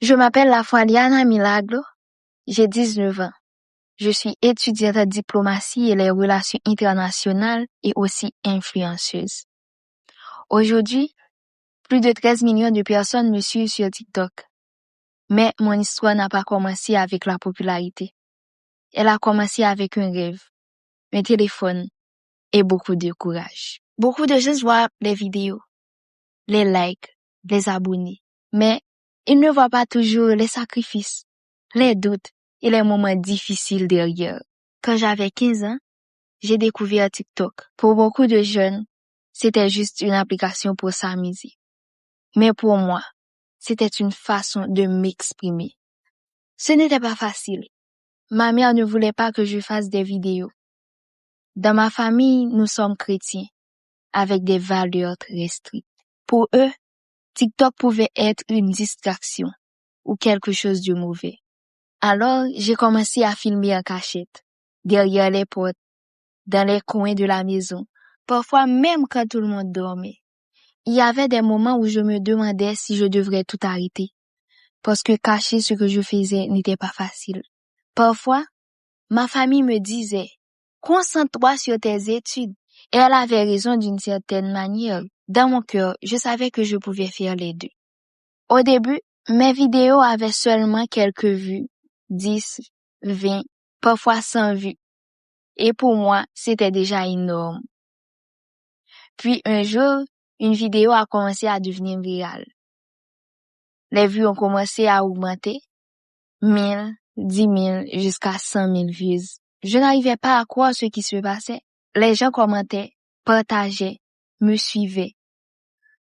Je m'appelle Lafoualiana Milagro, j'ai 19 ans. Je suis étudiante en diplomatie et les relations internationales et aussi influenceuse. Aujourd'hui, plus de 13 millions de personnes me suivent sur TikTok. Mais mon histoire n'a pas commencé avec la popularité. Elle a commencé avec un rêve, un téléphone et beaucoup de courage. Beaucoup de gens voient les vidéos, les likes, les abonnés, mais ils ne voient pas toujours les sacrifices, les doutes et les moments difficiles derrière. Quand j'avais 15 ans, j'ai découvert TikTok. Pour beaucoup de jeunes, c'était juste une application pour s'amuser. Mais pour moi, c'était une façon de m'exprimer. Ce n'était pas facile. Ma mère ne voulait pas que je fasse des vidéos. Dans ma famille, nous sommes chrétiens, avec des valeurs très strictes. Pour eux, TikTok pouvait être une distraction ou quelque chose de mauvais. Alors, j'ai commencé à filmer en cachette, derrière les portes, dans les coins de la maison, parfois même quand tout le monde dormait. Il y avait des moments où je me demandais si je devrais tout arrêter, parce que cacher ce que je faisais n'était pas facile. Parfois, ma famille me disait, concentre-toi sur tes études. Et elle avait raison d'une certaine manière. Dans mon cœur, je savais que je pouvais faire les deux. Au début, mes vidéos avaient seulement quelques vues, 10, 20, parfois 100 vues. Et pour moi, c'était déjà énorme. Puis un jour, une vidéo a commencé à devenir virale. Les vues ont commencé à augmenter, 1000, 10 000, jusqu'à 100 000 vues. Je n'arrivais pas à croire ce qui se passait. Les gens commentaient, partageaient, me suivaient.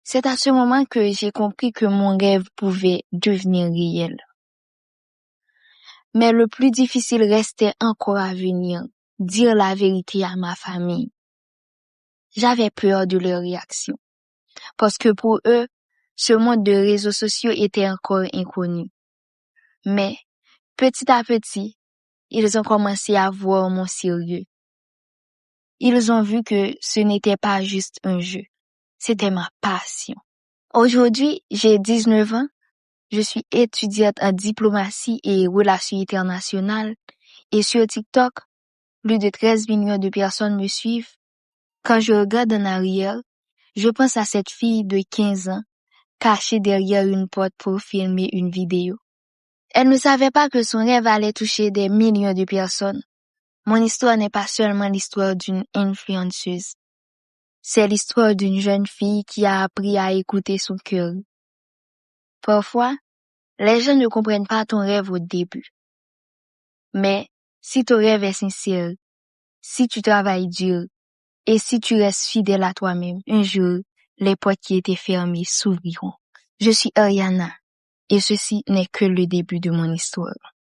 C'est à ce moment que j'ai compris que mon rêve pouvait devenir réel. Mais le plus difficile restait encore à venir, dire la vérité à ma famille. J'avais peur de leur réaction, parce que pour eux, ce monde de réseaux sociaux était encore inconnu. Mais, petit à petit, ils ont commencé à voir mon sérieux. Ils ont vu que ce n'était pas juste un jeu, c'était ma passion. Aujourd'hui, j'ai 19 ans, je suis étudiante en diplomatie et relations internationales et sur TikTok, plus de 13 millions de personnes me suivent. Quand je regarde en arrière, je pense à cette fille de 15 ans cachée derrière une porte pour filmer une vidéo. Elle ne savait pas que son rêve allait toucher des millions de personnes. Mon histoire n'est pas seulement l'histoire d'une influenceuse. C'est l'histoire d'une jeune fille qui a appris à écouter son cœur. Parfois, les gens ne comprennent pas ton rêve au début. Mais si ton rêve est sincère, si tu travailles dur et si tu restes fidèle à toi-même, un jour, les portes qui étaient fermées s'ouvriront. Je suis Ariana et ceci n'est que le début de mon histoire.